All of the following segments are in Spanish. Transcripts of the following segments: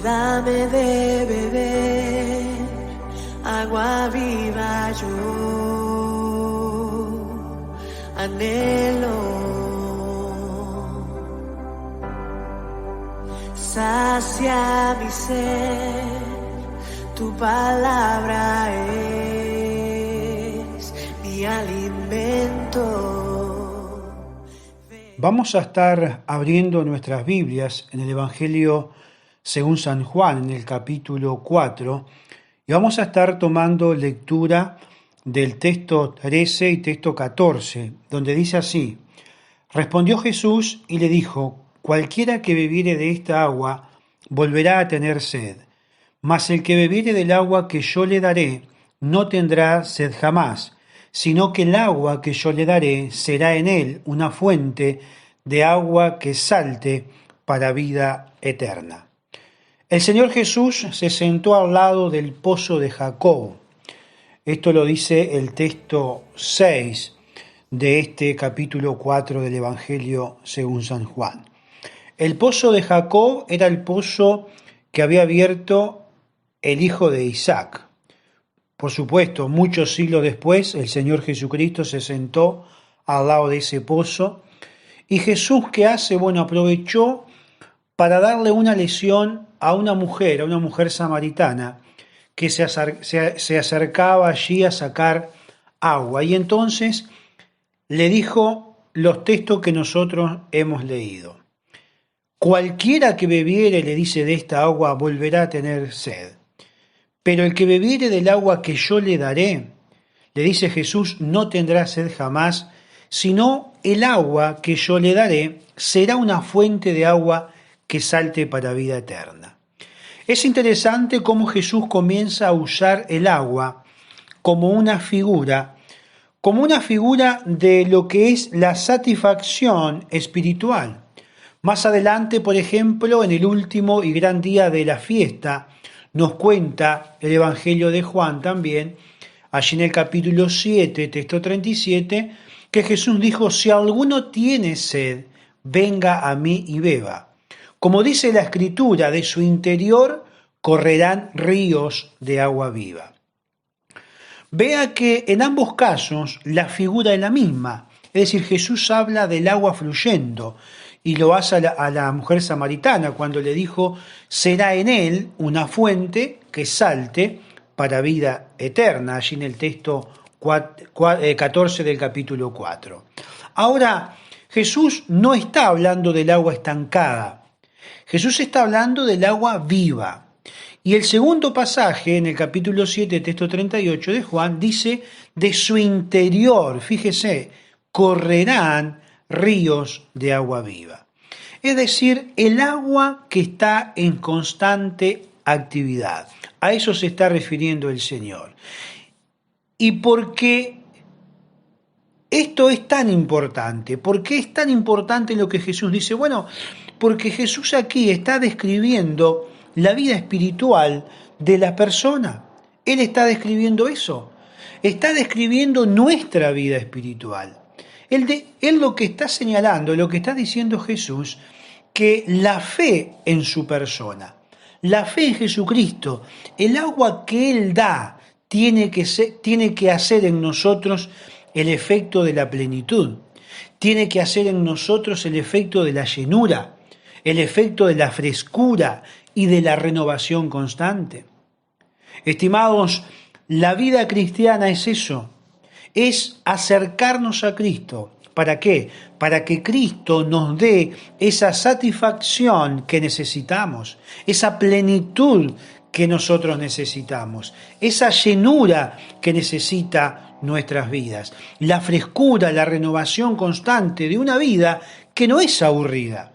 Dame de beber agua viva, yo anhelo. Sacia mi sed, tu palabra es mi alimento. Vamos a estar abriendo nuestras Biblias en el Evangelio según San Juan, en el capítulo 4, y vamos a estar tomando lectura del texto 13 y texto 14, donde dice así: Respondió Jesús y le dijo: Cualquiera que bebiere de esta agua volverá a tener sed, mas el que bebiere del agua que yo le daré no tendrá sed jamás, sino que el agua que yo le daré será en él una fuente de agua que salte para vida eterna. El Señor Jesús se sentó al lado del pozo de Jacob. Esto lo dice el texto 6 de este capítulo 4 del Evangelio según San Juan. El pozo de Jacob era el pozo que había abierto el hijo de Isaac. Por supuesto, muchos siglos después, el Señor Jesucristo se sentó al lado de ese pozo. ¿Y Jesús qué hace? Bueno, aprovechó para darle una lección a una mujer samaritana que se acercaba allí a sacar agua. Y entonces le dijo los textos que nosotros hemos leído. Cualquiera que bebiere, le dice, de esta agua volverá a tener sed. Pero el que bebiere del agua que yo le daré, le dice Jesús, no tendrá sed jamás, sino el agua que yo le daré será una fuente de agua que salte para vida eterna. Es interesante cómo Jesús comienza a usar el agua como una figura de lo que es la satisfacción espiritual. Más adelante, por ejemplo, en el último y gran día de la fiesta, nos cuenta el Evangelio de Juan también, allí en el capítulo 7, texto 37, que Jesús dijo: si alguno tiene sed, venga a mí y beba. Como dice la Escritura, de su interior correrán ríos de agua viva. Vea que en ambos casos la figura es la misma, es decir, Jesús habla del agua fluyendo y lo hace a la mujer samaritana cuando le dijo: será en él una fuente que salte para vida eterna, allí en el texto 14 del capítulo 4. Ahora, Jesús no está hablando del agua estancada, Jesús está hablando del agua viva. Y el segundo pasaje, en el capítulo 7, texto 38 de Juan, dice: de su interior, fíjese, correrán ríos de agua viva. Es decir, el agua que está en constante actividad. A eso se está refiriendo el Señor. ¿Y por qué esto es tan importante? ¿Por qué es tan importante lo que Jesús dice? Bueno, porque Jesús aquí está describiendo la vida espiritual de la persona. Él está describiendo eso. Está describiendo nuestra vida espiritual. Él lo que está señalando, lo que está diciendo Jesús, que la fe en su persona, la fe en Jesucristo, el agua que Él da, tiene que hacer en nosotros el efecto de la plenitud. Tiene que hacer en nosotros el efecto de la llenura, el efecto de la frescura y de la renovación constante. Estimados, la vida cristiana es eso, es acercarnos a Cristo. ¿Para qué? Para que Cristo nos dé esa satisfacción que necesitamos, esa plenitud que nosotros necesitamos, esa llenura que necesita nuestras vidas, la frescura, la renovación constante de una vida que no es aburrida.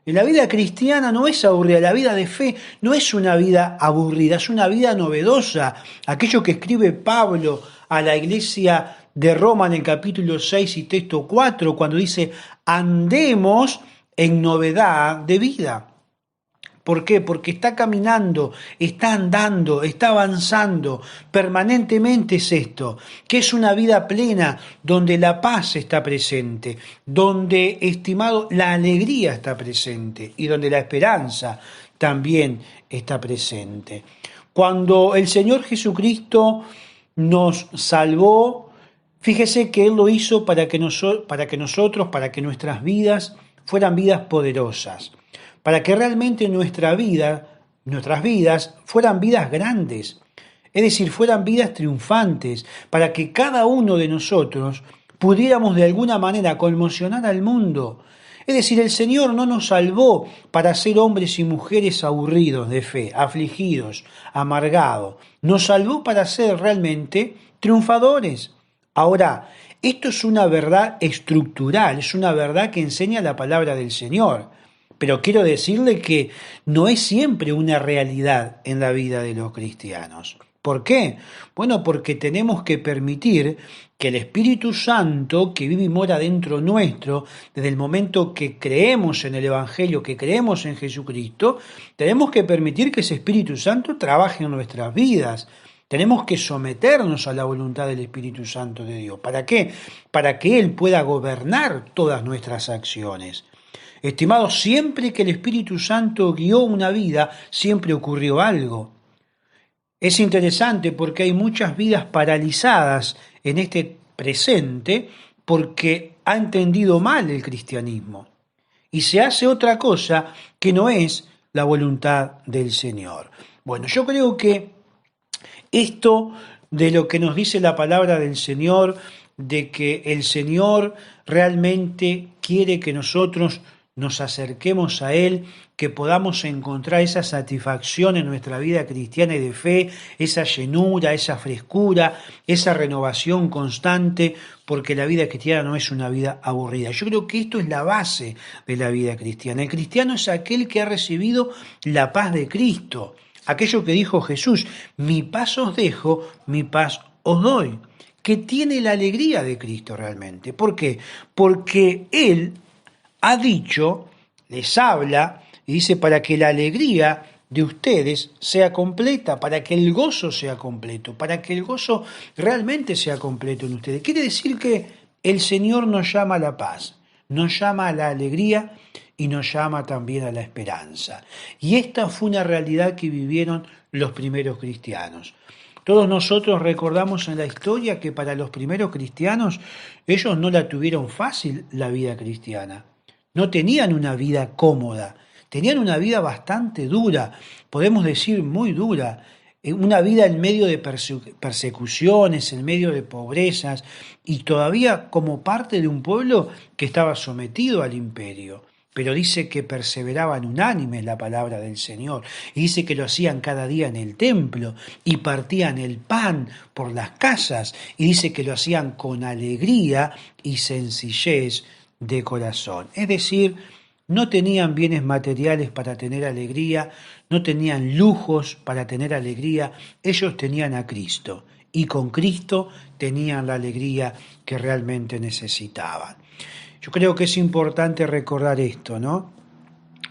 La vida cristiana no es aburrida, la vida de fe no es una vida aburrida, es una vida novedosa. Aquello que escribe Pablo a la iglesia de Roma en el capítulo 6 y texto 4, cuando dice: andemos en novedad de vida. ¿Por qué? Porque está caminando, está andando, está avanzando, permanentemente es esto, que es una vida plena donde la paz está presente, donde, estimado, la alegría está presente y donde la esperanza también está presente. Cuando el Señor Jesucristo nos salvó, fíjese que Él lo hizo para que nosotros, para que nuestras vidas fueran vidas poderosas, para que realmente nuestras vidas fueran vidas grandes, es decir, fueran vidas triunfantes, para que cada uno de nosotros pudiéramos de alguna manera conmocionar al mundo. Es decir, el Señor no nos salvó para ser hombres y mujeres aburridos de fe, afligidos, amargados. Nos salvó para ser realmente triunfadores. Ahora, esto es una verdad estructural, es una verdad que enseña la palabra del Señor. Pero quiero decirle que no es siempre una realidad en la vida de los cristianos. ¿Por qué? Bueno, porque tenemos que permitir que el Espíritu Santo, que vive y mora dentro nuestro, desde el momento que creemos en el Evangelio, que creemos en Jesucristo, tenemos que permitir que ese Espíritu Santo trabaje en nuestras vidas. Tenemos que someternos a la voluntad del Espíritu Santo de Dios. ¿Para qué? Para que Él pueda gobernar todas nuestras acciones. Estimados, siempre que el Espíritu Santo guió una vida, siempre ocurrió algo. Es interesante porque hay muchas vidas paralizadas en este presente porque ha entendido mal el cristianismo y se hace otra cosa que no es la voluntad del Señor. Bueno, yo creo que esto de lo que nos dice la palabra del Señor, de que el Señor realmente quiere que nosotros nos acerquemos a Él, que podamos encontrar esa satisfacción en nuestra vida cristiana y de fe, esa llenura, esa frescura, esa renovación constante, porque la vida cristiana no es una vida aburrida. Yo creo que esto es la base de la vida cristiana. El cristiano es aquel que ha recibido la paz de Cristo, aquello que dijo Jesús: mi paz os dejo, mi paz os doy, que tiene la alegría de Cristo realmente. ¿Por qué? Porque Él ha dicho, les habla y dice, para que la alegría de ustedes sea completa, para que el gozo sea completo, para que el gozo realmente sea completo en ustedes. Quiere decir que el Señor nos llama a la paz, nos llama a la alegría y nos llama también a la esperanza. Y esta fue una realidad que vivieron los primeros cristianos. Todos nosotros recordamos en la historia que para los primeros cristianos ellos no la tuvieron fácil la vida cristiana. No tenían una vida cómoda, tenían una vida bastante dura, podemos decir muy dura, una vida en medio de persecuciones, en medio de pobrezas y todavía como parte de un pueblo que estaba sometido al imperio. Pero dice que perseveraban unánimes la palabra del Señor, y dice que lo hacían cada día en el templo, y partían el pan por las casas, y dice que lo hacían con alegría y sencillez de corazón. Es decir, no tenían bienes materiales para tener alegría, no tenían lujos para tener alegría, ellos tenían a Cristo, y con Cristo tenían la alegría que realmente necesitaban. Yo creo que es importante recordar esto, ¿no?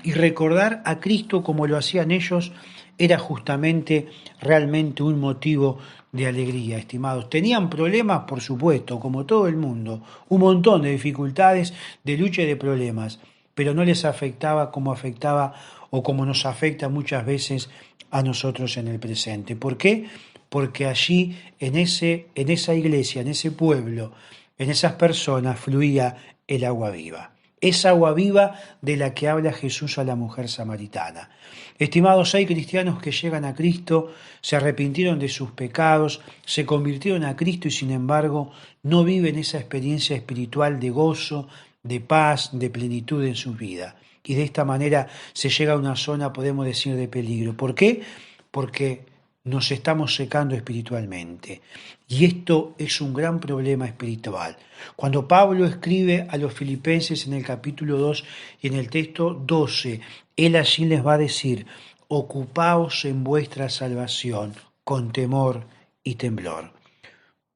Y recordar a Cristo como lo hacían ellos era justamente realmente un motivo de alegría, estimados. Tenían problemas, por supuesto, como todo el mundo, un montón de dificultades, de lucha y de problemas, pero no les afectaba como afectaba o como nos afecta muchas veces a nosotros en el presente. ¿Por qué? Porque allí, en esa iglesia, en ese pueblo, en esas personas fluía el agua viva. Esa agua viva de la que habla Jesús a la mujer samaritana. Estimados, hay cristianos que llegan a Cristo, se arrepintieron de sus pecados, se convirtieron a Cristo y sin embargo no viven esa experiencia espiritual de gozo, de paz, de plenitud en su vida. Y de esta manera se llega a una zona, podemos decir, de peligro. ¿Por qué? Porque nos estamos secando espiritualmente. Y esto es un gran problema espiritual. Cuando Pablo escribe a los filipenses en el capítulo 2 y en el texto 12, él allí les va a decir: ocupaos en vuestra salvación con temor y temblor.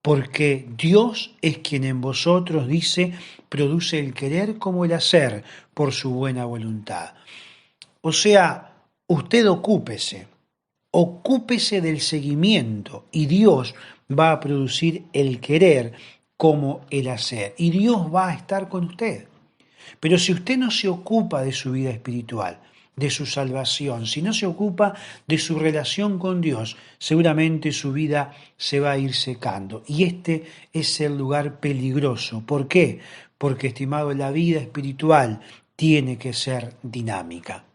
Porque Dios es quien en vosotros, dice, produce el querer como el hacer por su buena voluntad. O sea, usted ocúpese del seguimiento y Dios va a producir el querer como el hacer y Dios va a estar con usted. Pero si usted no se ocupa de su vida espiritual, de su salvación, si no se ocupa de su relación con Dios, seguramente su vida se va a ir secando. Y este es el lugar peligroso. ¿Por qué? Porque, estimado, la vida espiritual tiene que ser dinámica.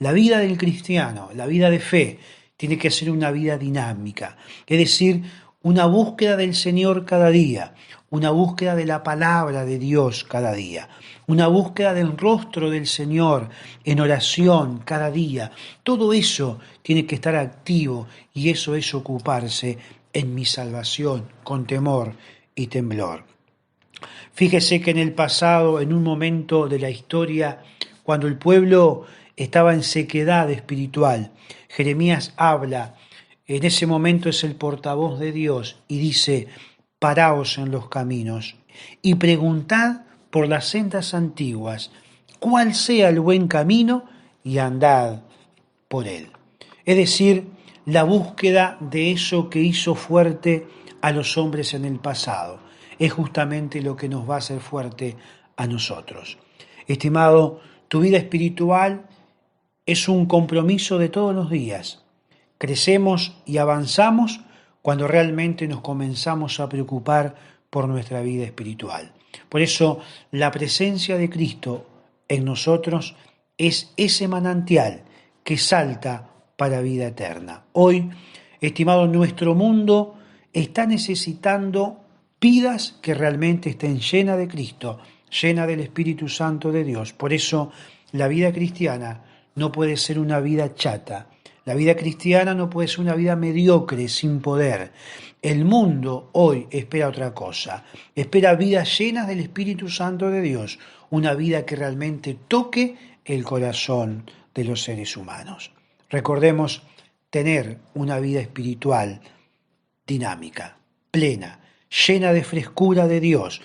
La vida del cristiano, la vida de fe, tiene que ser una vida dinámica, es decir, una búsqueda del Señor cada día, una búsqueda de la palabra de Dios cada día, una búsqueda del rostro del Señor en oración cada día. Todo eso tiene que estar activo y eso es ocuparse en mi salvación con temor y temblor. Fíjese que en el pasado, en un momento de la historia, cuando el pueblo estaba en sequedad espiritual, Jeremías habla, en ese momento es el portavoz de Dios y dice: paraos en los caminos y preguntad por las sendas antiguas cuál sea el buen camino y andad por él. Es decir, la búsqueda de eso que hizo fuerte a los hombres en el pasado es justamente lo que nos va a hacer fuerte a nosotros. Estimado, tu vida espiritual es un compromiso de todos los días. Crecemos y avanzamos cuando realmente nos comenzamos a preocupar por nuestra vida espiritual. Por eso, la presencia de Cristo en nosotros es ese manantial que salta para vida eterna. Hoy, estimado, nuestro mundo está necesitando vidas que realmente estén llenas de Cristo, llenas del Espíritu Santo de Dios. Por eso, la vida cristiana no puede ser una vida chata. La vida cristiana no puede ser una vida mediocre, sin poder. El mundo hoy espera otra cosa. Espera vidas llenas del Espíritu Santo de Dios. Una vida que realmente toque el corazón de los seres humanos. Recordemos tener una vida espiritual dinámica, plena, llena de frescura de Dios.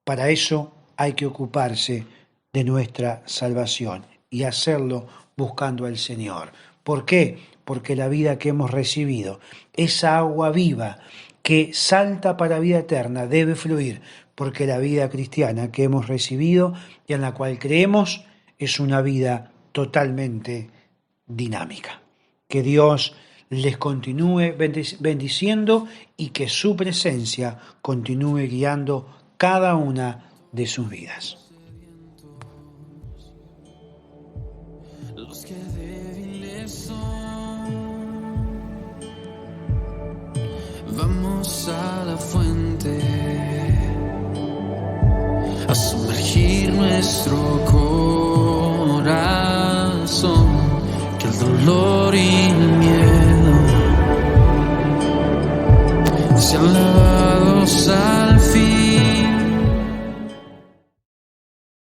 Para eso hay que ocuparse de nuestra salvación y hacerlo buscando al Señor. ¿Por qué? Porque la vida que hemos recibido, esa agua viva que salta para vida eterna, debe fluir, porque la vida cristiana que hemos recibido y en la cual creemos es una vida totalmente dinámica. Que Dios les continúe bendiciendo y que su presencia continúe guiando cada una de sus vidas. Los que débiles son, vamos a la fuente a sumergir nuestro corazón, que el dolor y el miedo sean lavados al fin.